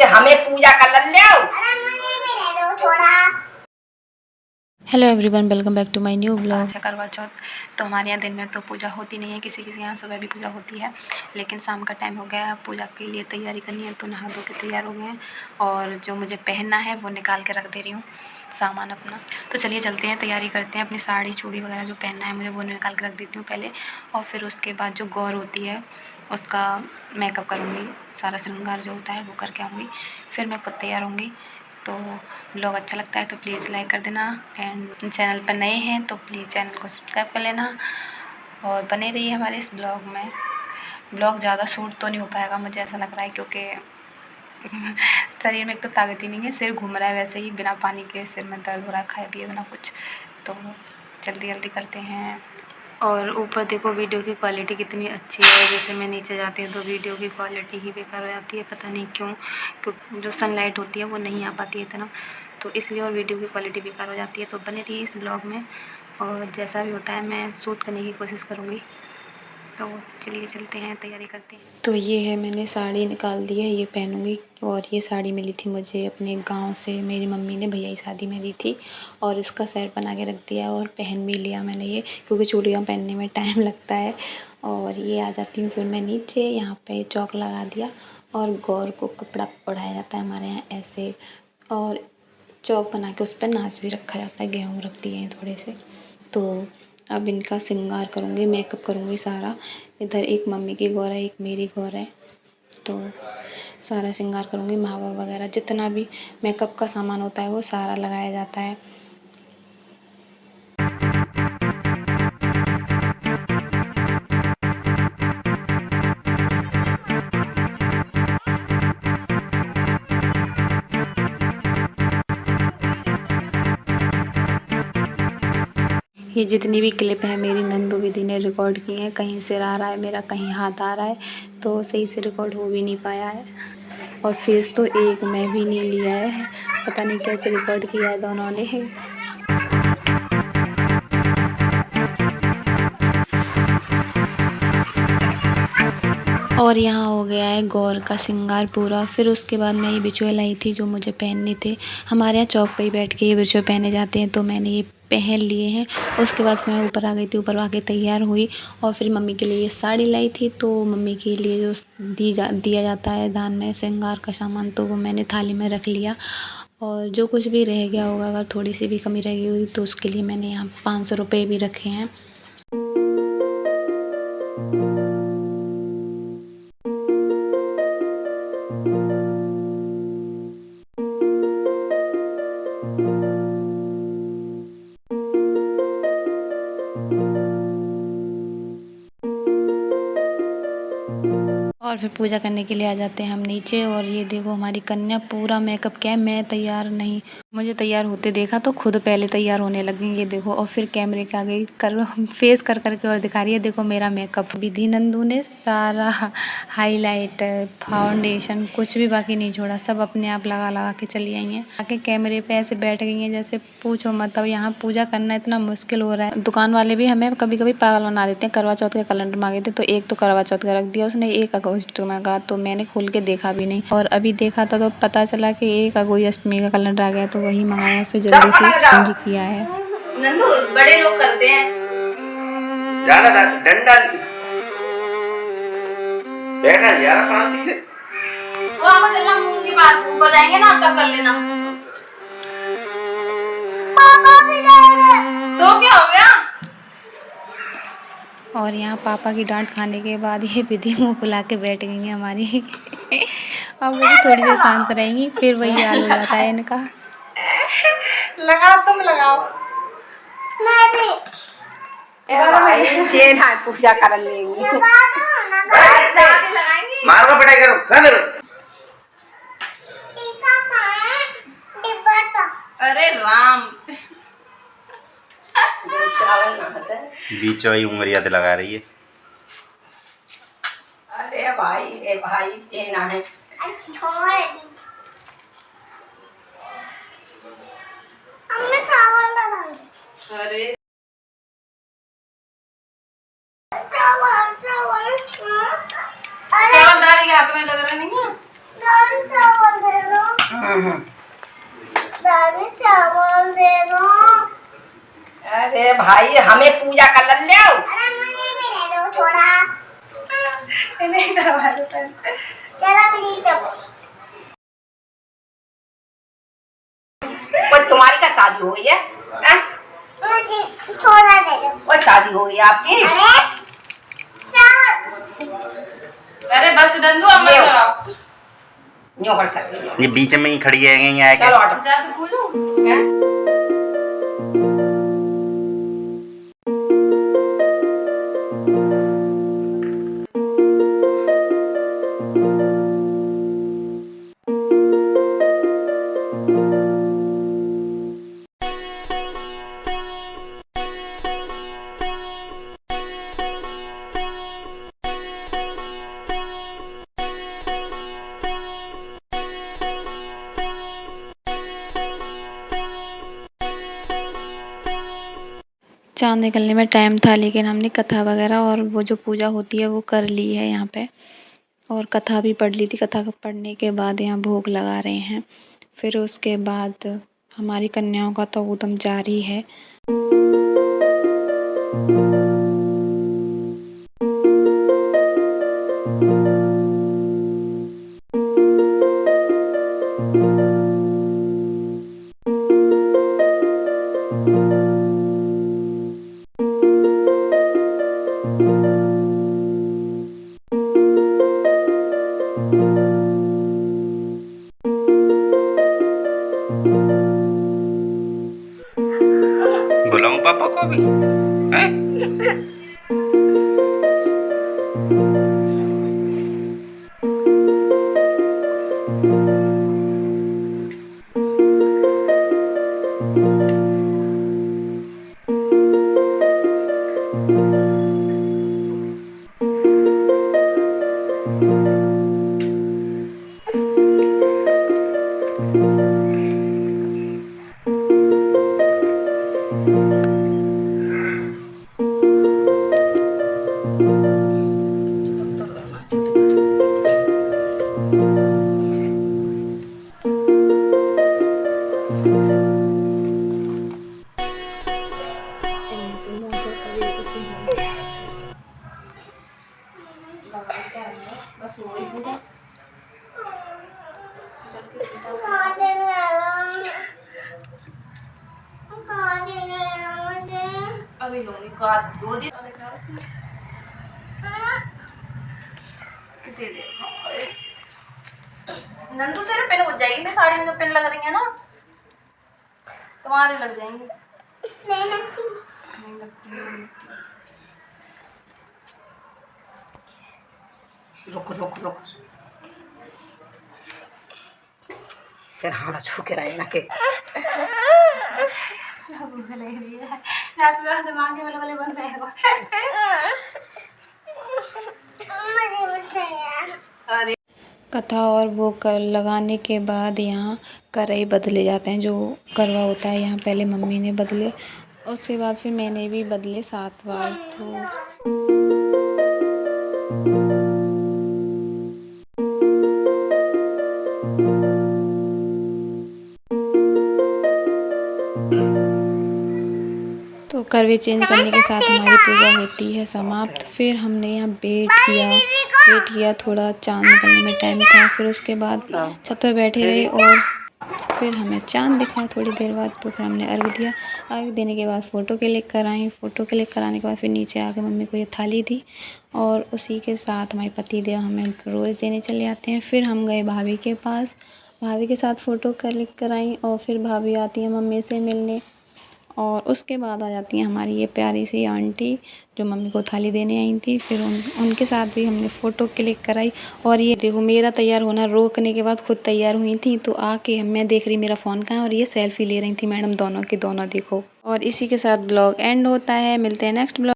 हमें पूजा कर लो। Hello everyone, welcome back to my new blog. अच्छा, करवा चौथ तो हमारे यहाँ दिन में तो पूजा होती नहीं है, किसी किसी यहाँ सुबह भी पूजा होती है, लेकिन शाम का टाइम हो गया है, पूजा के लिए तैयारी करनी है, तो नहा धो के तैयार हो गए हैं और जो मुझे पहनना है वो निकाल के रख दे रही हूँ सामान अपना। तो चलिए चलते हैं, तैयारी करते हैं, अपनी साड़ी चूड़ी वगैरह जो पहनना है मुझे वो निकाल के रख देती हूँ पहले, और फिर उसके बाद जो गौर होती है उसका मेकअप करूँगी, सारा श्रृंगार जो होता है वो करके आऊँगी, फिर मैं खुद तैयार होंगी। तो ब्लॉग अच्छा लगता है तो प्लीज़ लाइक कर देना, एंड चैनल पर नए हैं तो प्लीज़ चैनल को सब्सक्राइब कर लेना और बने रहिए हमारे इस ब्लॉग में। ब्लॉग ज़्यादा शूट तो नहीं हो पाएगा मुझे ऐसा लग रहा है, क्योंकि शरीर में एक तो ताकत ही नहीं है, सिर घूम रहा है वैसे ही, बिना पानी के सिर में दर्द हो रहा है, खाए पिए बिना कुछ। तो जल्दी जल्दी करते हैं। और ऊपर देखो वीडियो की क्वालिटी कितनी अच्छी है, जैसे मैं नीचे जाती हूँ तो वीडियो की क्वालिटी ही बेकार हो जाती है, पता नहीं क्यों, क्योंकि जो सनलाइट होती है वो नहीं आ पाती है इतना, तो इसलिए और वीडियो की क्वालिटी बेकार हो जाती है। तो बने रहिए इस ब्लॉग में और जैसा भी होता है मैं शूट करने की कोशिश करूँगी। तो चलिए चलते हैं, तैयारी करते हैं। तो ये है, मैंने साड़ी निकाल दी है, ये पहनूंगी। और ये साड़ी मिली थी मुझे अपने गांव से, मेरी मम्मी ने भैया की शादी में दी थी, और इसका सेट बना के रख दिया और पहन भी लिया मैंने ये, क्योंकि चूड़ियाँ पहनने में टाइम लगता है। और ये आ जाती हूँ फिर मैं नीचे, यहाँ पे चौक लगा दिया और गौर को कपड़ा ओढ़ाया जाता है हमारे यहाँ ऐसे, और चौक बना के उस पर नाच भी रखा जाता है, गेहूँ रख दिए हैं थोड़े से। तो अब इनका श्रृंगार करूँगी, मेकअप करूँगी सारा। इधर एक मम्मी की गौर है, एक मेरी गौर है, तो सारा श्रृंगार करूँगी, मावा वगैरह जितना भी मेकअप का सामान होता है वो सारा लगाया जाता है। ये जितनी भी क्लिप है मेरी नंदू दीदी ने रिकॉर्ड की है, कहीं सिर आ रहा है मेरा, कहीं हाथ आ रहा है, तो सही से रिकॉर्ड हो भी नहीं पाया है। और फेस तो एक में भी नहीं लिया है, पता नहीं कैसे रिकॉर्ड किया है दोनों ने। और यहाँ हो गया है गौर का श्रृंगार पूरा। फिर उसके बाद मैं ये बिछुए लाई थी जो मुझे पहनने थे, हमारे यहाँ चौक पे ही बैठ के ये बिछुए पहने जाते हैं, तो मैंने ये पहन लिए हैं। उसके बाद फिर मैं ऊपर आ गई थी, ऊपर आके तैयार हुई और फिर मम्मी के लिए ये साड़ी लाई थी, तो मम्मी के लिए जो दिया जाता है दान में श्रृंगार का सामान, तो वो मैंने थाली में रख लिया। और जो कुछ भी रह गया होगा, अगर थोड़ी सी भी कमी रह गई होगी तो उसके लिए मैंने यहाँ 500 रुपये भी रखे हैं। और फिर पूजा करने के लिए आ जाते हैं हम नीचे। और ये देखो हमारी कन्या पूरा मेकअप किया है, मैं तैयार नहीं, मुझे तैयार होते देखा तो खुद पहले तैयार होने लगी, ये देखो। और फिर कैमरे के आगे फेस कर करके और दिखा रही है, देखो मेरा मेकअप। विधि नंदू ने सारा हाईलाइटर, फाउंडेशन कुछ भी बाकी नहीं छोड़ा, सब अपने आप लगा लगा के चली आई हैं। आके कैमरे पे ऐसे बैठ गई हैं जैसे पूछो मत। अब यहाँ पूजा करना इतना मुश्किल हो रहा है, दुकान वाले भी हमें कभी कभी पागल बना देते हैं। करवा चौथ का कैलेंडर मांगे थे तो एक तो करवा चौथ का रख दिया उसने, एक अगस्त का, तो मैंने खोल के देखा भी नहीं, और अभी देखा था तो पता चला कि एक अगस्त का कैलेंडर आ गया, तो वही मंगाया, फिर जल्दी से चेंज किया है। नंदू बड़े लोग करते हैं ज्यादा डंडा बैठा यार शांति से। वो आप चलना मून के पास ऊपर जाएंगे ना, तब कर लेना। पापा भी तो क्या हो गया। और यहाँ पापा की डांट खाने के बाद ये विधि मुँह फुला के बैठ गई हैं हमारी। अब वो भी थोड़ी देर शांत रहेंगी, फिर वही हाल हो जाता है इनका। लगाओ, तुम लगाओ। मैं भी पूजा कर लेंगी, मारो पढ़ाई करो, कर। अरे राम, बीच वाली उंगलियां लगा रही है। अरे भाई, ए भाई चेना है। हमने चावल डाला। अरे चावल दाल के हाथ में लग रहा नहीं है। दाल चावल दे दादी चावल दे दो। अरे भाई हमें पूजा कर ले आओ। अरे मुझे भी दे दो थोड़ा। नहीं करवा दो। चलो मेरी टप। कोई तुम्हारी का शादी हो गई है? मुझे थोड़ा दे दो। कोई शादी हो गई है आपकी? अरे चावल। अरे बस डंडू अम्मा चलाओ। न्योकर कर। ये बीच में ही खड़ी है यहीं आके। चलो ऑटो जा के पूजो। चाँद निकलने में टाइम था, लेकिन हमने कथा वगैरह और वो जो पूजा होती है वो कर ली है यहाँ पे, और कथा भी पढ़ ली थी। कथा पढ़ने के बाद यहाँ भोग लगा रहे हैं। फिर उसके बाद हमारी कन्याओं का तो ऊधम जारी है। बुलाऊं पापा को भी? हैं? अभी लूंगी दो दिन कितने दे नंदू तेरे पिन हो जाएगी। मेरी साड़ी में जो पिन लग रही है ना तुम्हारे लग जाएंगे। नहीं लगती। नहीं लगती। रुक रुक रुक फिर हाँ छू के रहेगा के भूख लग रही है। दिमाग के गले बंद रहेगा। अरे कथा और वो कर लगाने के बाद यहाँ करई बदले जाते हैं। जो करवा होता है यहाँ पहले मम्मी ने बदले, उसके बाद फिर मैंने भी बदले 7 बार। तो करवे चेंज करने के साथ हमारी पूजा होती है समाप्त। फिर हमने यहाँ वेट किया थोड़ा, चाँद निकलने में टाइम था। फिर उसके बाद छत पर बैठे रहे और फिर हमें चाँद दिखा थोड़ी देर बाद। तो फिर हमने अर्घ दिया। अर्घ देने के बाद फ़ोटो क्लिक कराई। फ़ोटो क्लिक कराने के बाद फिर नीचे आके मम्मी को ये थाली दी, और उसी के साथ हमारे पति देव हमें रोज़ देने चले जाते हैं। फिर हम गए भाभी के पास, भाभी के साथ फ़ोटो क्लिक कराई, और फिर भाभी आती है मम्मी से मिलने, और उसके बाद आ जाती हैं हमारी ये प्यारी सी आंटी जो मम्मी को थाली देने आई थी। फिर उनके साथ भी हमने फ़ोटो क्लिक कराई। और ये देखो मेरा तैयार होना रोकने के बाद खुद तैयार हुई थी। तो आके मैं देख रही मेरा फ़ोन कहाँ है, और ये सेल्फ़ी ले रही थी मैडम दोनों की दोनों। देखो, और इसी के साथ ब्लॉग एंड होता है। मिलते हैं नेक्स्ट ब्लॉग।